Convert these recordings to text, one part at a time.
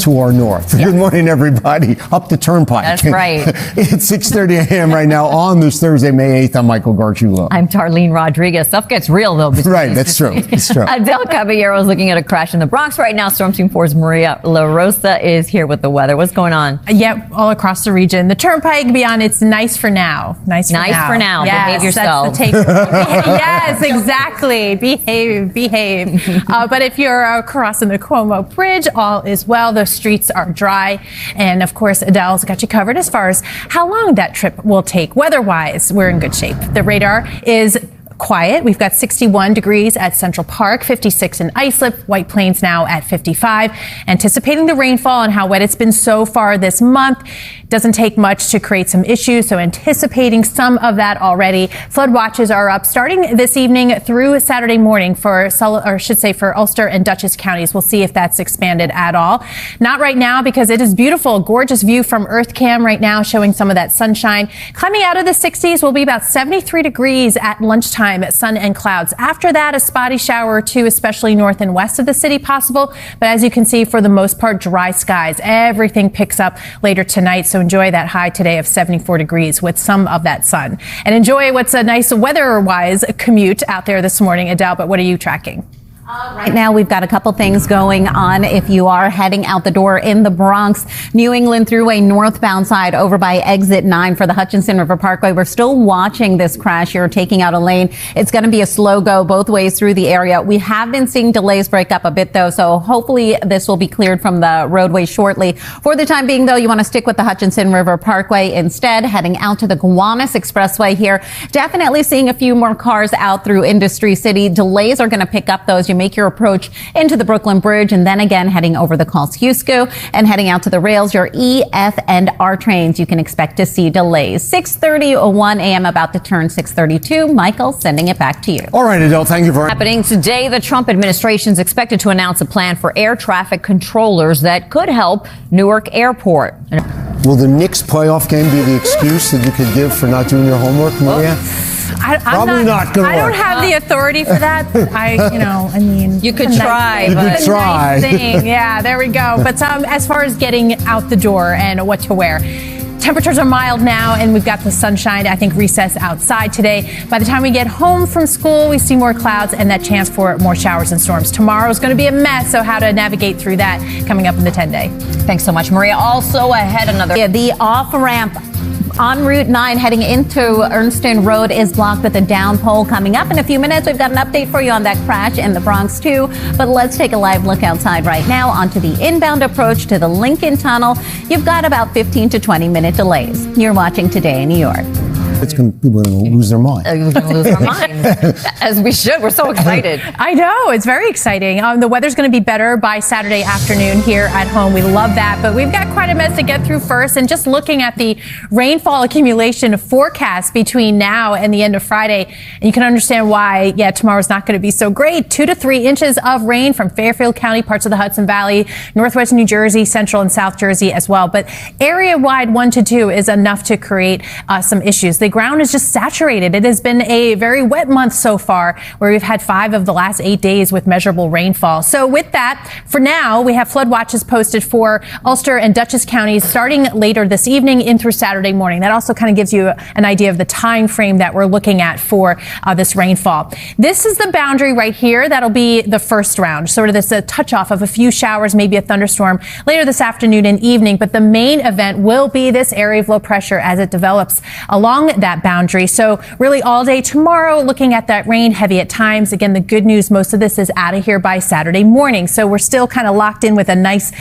to our north. Good morning, everybody. Up the turnpike. That's right. It's 6:30 a.m. right now on this Thursday, May 8th. I'm Michael Gargiulo. I'm Darlene Rodriguez. Stuff gets real, though. Right, that's true. It's true. Adelle Caballero is looking at a crash in the Bronx right now. Storm Team 4's Maria LaRosa is here with the weather. What's going on? Yep, all across the region. The turnpike beyond, it's nice for now. Nice for now. Yes, behave yourself. That's the takeaway. Yes, exactly. Behave. But if you're crossing the Cuomo Bridge, all is well. The streets are dry. And of course, Adele's got you covered as far as how long that trip will take. Weather-wise, we're in good shape. The radar is quiet. We've got 61 degrees at Central Park, 56 in Islip, White Plains now at 55. Anticipating the rainfall and how wet it's been so far this month. Doesn't take much to create some issues, so anticipating some of that already. Flood watches are up starting this evening through Saturday morning for Ulster and Dutchess counties. We'll see if that's expanded at all. Not right now because it is beautiful. Gorgeous view from Earth Cam right now showing some of that sunshine. Climbing out of the 60s will be about 73 degrees at lunchtime, sun and clouds. After that, a spotty shower or two, especially north and west of the city possible. But as you can see, for the most part, dry skies. Everything picks up later tonight. So enjoy that high today of 74 degrees with some of that sun. And enjoy what's a nice weather-wise commute out there this morning, Adele. But what are you tracking? Right now, we've got a couple things going on if you are heading out the door in the Bronx. New England Thruway northbound side over by exit 9 for the Hutchinson River Parkway. We're still watching this crash. You're taking out a lane. It's going to be a slow go both ways through the area. We have been seeing delays break up a bit, though, so hopefully this will be cleared from the roadway shortly. For the time being, though, you want to stick with the Hutchinson River Parkway instead, heading out to the Gowanus Expressway here. Definitely seeing a few more cars out through Industry City. Delays are going to pick up those. You make your approach into the Brooklyn Bridge and then again heading over the Kosciuszko and heading out to the rails. Your E, F, and R trains, you can expect to see delays. 6:31 a.m. about to turn 6:32. Michael, sending it back to you. All right, Adele, thank you for Happening today, the Trump administration is expected to announce a plan for air traffic controllers that could help Newark Airport. Will the Knicks playoff game be the excuse that you could give for not doing your homework, Maria? Probably not going to work. I don't have the authority for that. But you could try. You could try. Nice thing. Yeah, there we go. But as far as getting out the door and what to wear, temperatures are mild now, and we've got the sunshine, I think, recess outside today. By the time we get home from school, we see more clouds and that chance for more showers and storms. Tomorrow is going to be a mess, so how to navigate through that coming up in the 10-day. Thanks so much, Maria. Also ahead, the off-ramp on Route 9 heading into Ernston Road is blocked with a down pole. Coming up in a few minutes, we've got an update for you on that crash in the Bronx, too. But let's take a live look outside right now onto the inbound approach to the Lincoln Tunnel. You've got about 15 to 20-minute delays. You're watching Today in New York. People are going to lose their mind. We're going to lose our minds, as we should. We're so excited. I know. It's very exciting. The weather's going to be better by Saturday afternoon here at home. We love that. But we've got quite a mess to get through first. And just looking at the rainfall accumulation forecast between now and the end of Friday, and you can understand why, tomorrow's not going to be so great. 2 to 3 inches of rain from Fairfield County, parts of the Hudson Valley, northwest New Jersey, central and south Jersey as well. But area-wide 1 to 2 is enough to create some issues. The ground is just saturated. It has been a very wet month so far, where we've had 5 of the last 8 days with measurable rainfall. So with that, for now, we have flood watches posted for Ulster and Dutchess counties starting later this evening in through Saturday morning. That also kind of gives you an idea of the time frame that we're looking at for this rainfall. This is the boundary right here. That'll be the first round, sort of this touch off of a few showers, maybe a thunderstorm later this afternoon and evening. But the main event will be this area of low pressure as it develops along that boundary. So really all day tomorrow, looking at that rain, heavy at times. Again, the good news, most of this is out of here by Saturday morning. So we're still kind of locked in with a nice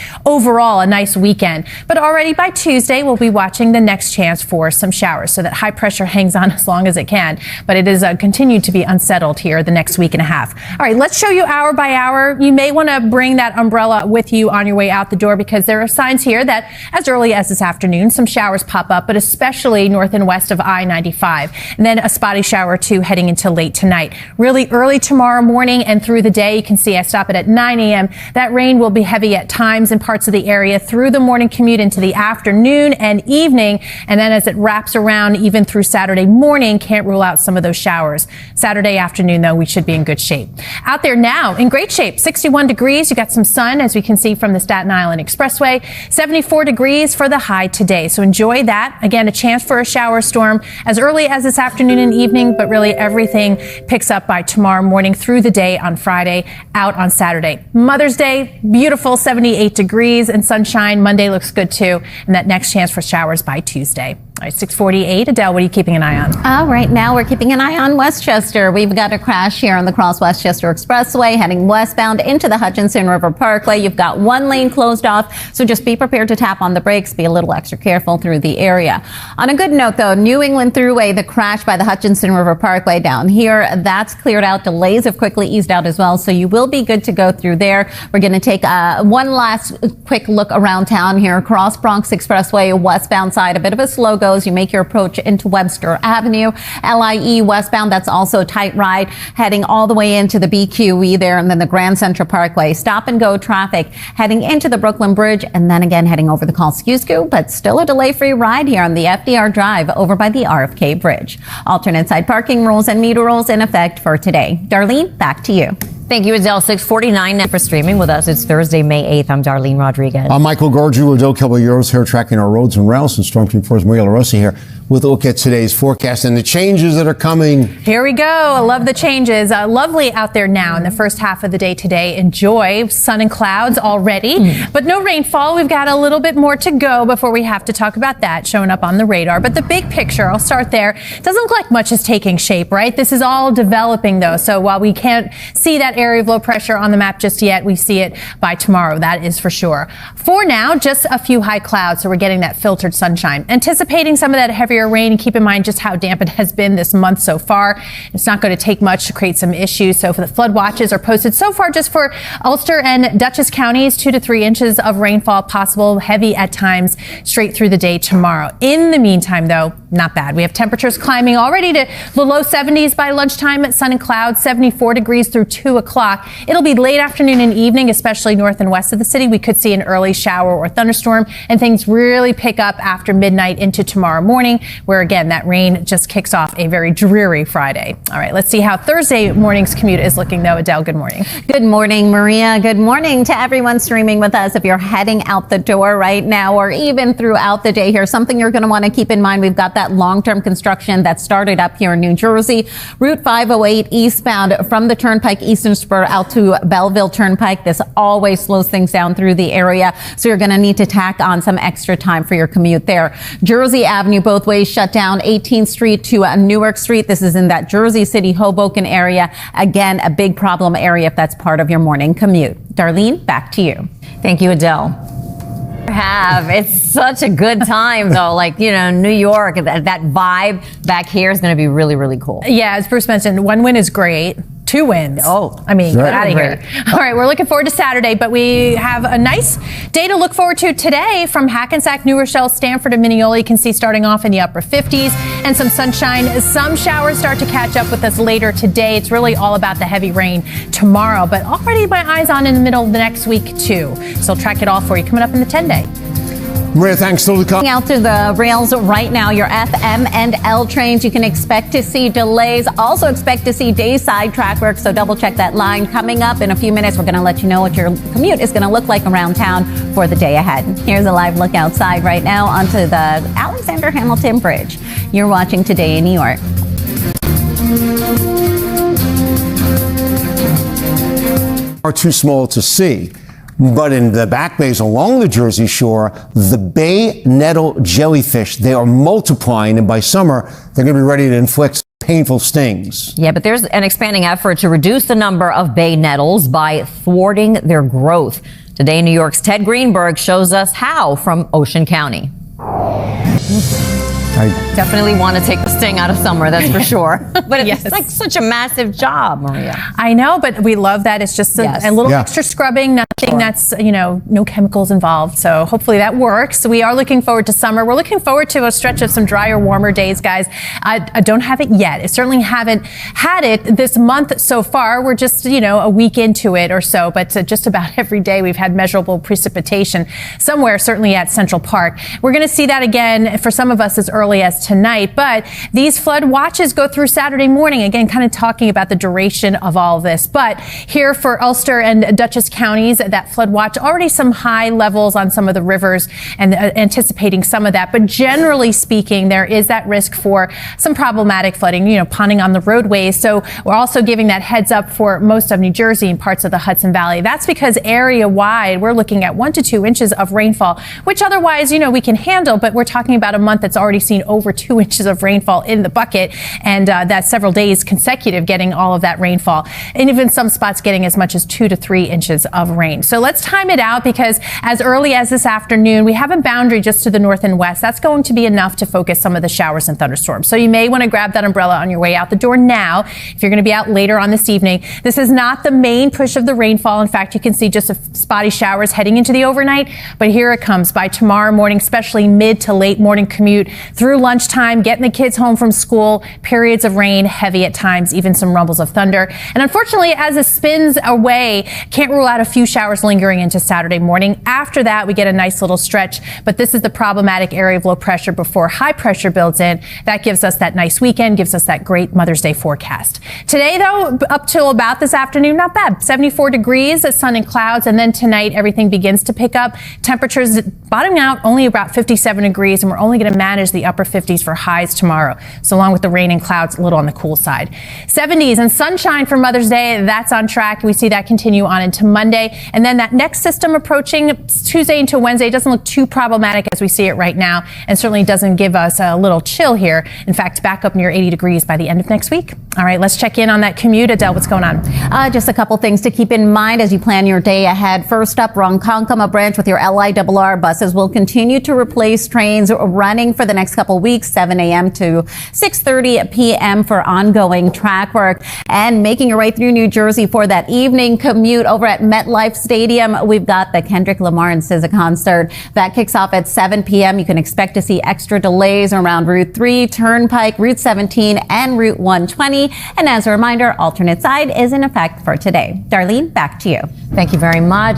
weekend. But already by Tuesday, we'll be watching the next chance for some showers. So that high pressure hangs on as long as it can. But it is continued to be unsettled here the next week and a half. All right, let's show you hour by hour. You may want to bring that umbrella with you on your way out the door, because there are signs here that as early as this afternoon, some showers pop up, but especially north and west of I-9. 95. And then a spotty shower or two heading into late tonight. Really early tomorrow morning and through the day. You can see I stop it at 9 a.m. That rain will be heavy at times in parts of the area through the morning commute into the afternoon and evening. And then as it wraps around even through Saturday morning, can't rule out some of those showers. Saturday afternoon, though, we should be in good shape. Out there now, in great shape, 61 degrees. You got some sun, as we can see from the Staten Island Expressway. 74 degrees for the high today. So enjoy that. Again, a chance for a shower storm as early as this afternoon and evening, but really everything picks up by tomorrow morning through the day on Friday, out on Saturday. Mother's Day, beautiful 78 degrees and sunshine. Monday looks good too. And that next chance for showers by Tuesday. All right, 6:48. Adele, what are you keeping an eye on? Right now we're keeping an eye on Westchester. We've got a crash here on the Cross Westchester Expressway heading westbound into the Hutchinson River Parkway. You've got one lane closed off, so just be prepared to tap on the brakes. Be a little extra careful through the area. On a good note, though, New England Thruway, the crash by the Hutchinson River Parkway down here, that's cleared out. Delays have quickly eased out as well, so you will be good to go through there. We're going to take one last quick look around town here. Across Bronx Expressway, westbound side, a bit of a slow go as you make your approach into Webster Avenue. LIE westbound, that's also a tight ride heading all the way into the BQE there, and then the Grand Central Parkway. Stop and go traffic heading into the Brooklyn Bridge, and then again heading over the Kosciuszko, but still a delay-free ride here on the FDR Drive over by the RFK Bridge. Alternate side parking rules and meter rules in effect for today. Darlene, back to you. Thank you, Adele. 6:49 for streaming with us. It's Thursday, May 8th. I'm Darlene Rodriguez. I'm Michael Gargiu. Adelle Caballero here tracking our roads and rails, and Storm Team 4's Maria LaRosa here with a look at today's forecast and the changes that are coming. Here we go. I love the changes. Lovely out there now in the first half of the day today. Enjoy sun and clouds already, but no rainfall. We've got a little bit more to go before we have to talk about that showing up on the radar. But the big picture, I'll start there. Doesn't look like much is taking shape, right? This is all developing, though. So while we can't see that area of low pressure on the map just yet, we see it by tomorrow. That is for sure. For now, just a few high clouds. So we're getting that filtered sunshine. Anticipating some of that heavier rain. Keep in mind just how damp it has been this month so far. It's not going to take much to create some issues. So for the flood watches are posted so far just for Ulster and Dutchess counties, 2 to 3 inches of rainfall possible, heavy at times straight through the day tomorrow. In the meantime, though, not bad. We have temperatures climbing already to the low 70s by lunchtime at sun and clouds, 74 degrees through 2 o'clock. It'll be late afternoon and evening, especially north and west of the city. We could see an early shower or thunderstorm, and things really pick up after midnight into tomorrow morning, where again, that rain just kicks off a very dreary Friday. All right, let's see how Thursday morning's commute is looking, though. Adele, good morning. Good morning, Maria. Good morning to everyone streaming with us. If you're heading out the door right now or even throughout the day here, something you're going to want to keep in mind, we've got that long-term construction that started up here in New Jersey. Route 508 eastbound from the Turnpike Eastern Spur out to Belleville Turnpike. This always slows things down through the area, so you're going to need to tack on some extra time for your commute there. Jersey Avenue both ways shut down, 18th Street to Newark Street. This is in that Jersey City, Hoboken area. Again, a big problem area if that's part of your morning commute. Darlene, back to you. Thank you, Adele. It's such a good time, though. Like, you know, New York, that vibe back here is going to be really, really cool. Yeah, as Bruce mentioned, one win is great. 2 wins. Oh, I mean, right. Get out of here. All right, we're looking forward to Saturday, but we have a nice day to look forward to today from Hackensack, New Rochelle, Stanford, and Mineola. You can see starting off in the upper 50s and some sunshine. Some showers start to catch up with us later today. It's really all about the heavy rain tomorrow, but already my eyes on in the middle of the next week, too. So I'll track it all for you coming up in the 10-day. Maria, thanks. Still to come. Out to the rails right now, your FM and L trains, you can expect to see delays. Also expect to see dayside track work, so double check that line. Coming up in a few minutes, we're going to let you know what your commute is going to look like around town for the day ahead. Here's a live look outside right now onto the Alexander Hamilton Bridge. You're watching Today in New York. Are too small to see. But in the back bays along the Jersey Shore, the bay nettle jellyfish, they are multiplying, and by summer, they're going to be ready to inflict painful stings. Yeah, but there's an expanding effort to reduce the number of bay nettles by thwarting their growth. Today, New York's Ted Greenberg shows us how from Ocean County. Definitely want to take the sting out of summer, that's for sure. But it's Yes. like such a massive job, Maria. I know, but we love that. It's just a little extra scrubbing, nothing that's, no chemicals involved. So hopefully that works. We are looking forward to summer. We're looking forward to a stretch of some drier, warmer days, guys. I don't have it yet. I certainly haven't had it this month so far. We're just, a week into it or so, but just about every day we've had measurable precipitation somewhere, certainly at Central Park. We're going to see that again for some of us as early as tonight, but these flood watches go through Saturday morning, again, kind of talking about the duration of all of this. But here for Ulster and Dutchess counties, that flood watch, already some high levels on some of the rivers and anticipating some of that. But generally speaking, there is that risk for some problematic flooding, ponding on the roadways. So we're also giving that heads up for most of New Jersey and parts of the Hudson Valley. That's because area wide, we're looking at 1 to 2 inches of rainfall, which otherwise, we can handle. But we're talking about a month that's already seen over 2 inches of rainfall in the bucket, and that's several days consecutive getting all of that rainfall, and even some spots getting as much as 2 to 3 inches of rain. So let's time it out, because as early as this afternoon, we have a boundary just to the north and west. That's going to be enough to focus some of the showers and thunderstorms. So you may want to grab that umbrella on your way out the door now if you're going to be out later on this evening. This is not the main push of the rainfall. In fact, you can see just spotty showers heading into the overnight, but here it comes by tomorrow morning, especially mid to late morning commute through lunchtime, getting the kids home from school, periods of rain, heavy at times, even some rumbles of thunder. And unfortunately, as it spins away, can't rule out a few showers lingering into Saturday morning. After that, we get a nice little stretch, but this is the problematic area of low pressure before high pressure builds in. That gives us that nice weekend, gives us that great Mother's Day forecast. Today, though, up till about this afternoon, not bad. 74 degrees, sun and clouds, and then tonight, everything begins to pick up. Temperatures bottoming out only about 57 degrees, and we're only going to manage the upper 50s for highs tomorrow. So along with the rain and clouds, a little on the cool side. 70s and sunshine for Mother's Day, that's on track. We see that continue on into Monday. And then that next system approaching Tuesday into Wednesday doesn't look too problematic as we see it right now, and certainly doesn't give us a little chill here. In fact, back up near 80 degrees by the end of next week. All right, let's check in on that commute. Adele, what's going on? Just a couple things to keep in mind as you plan your day ahead. First up, Ronkonkoma branch with your LIRR buses will continue to replace trains running for the next couple weeks, 7 a.m. to 6:30 p.m. for ongoing track work. And making your way through New Jersey for that evening commute over at MetLife Stadium, we've got the Kendrick Lamar and SZA concert. That kicks off at 7 p.m. You can expect to see extra delays around Route 3, Turnpike, Route 17, and Route 120. And as a reminder, alternate side is in effect for today. Darlene, back to you. Thank you very much.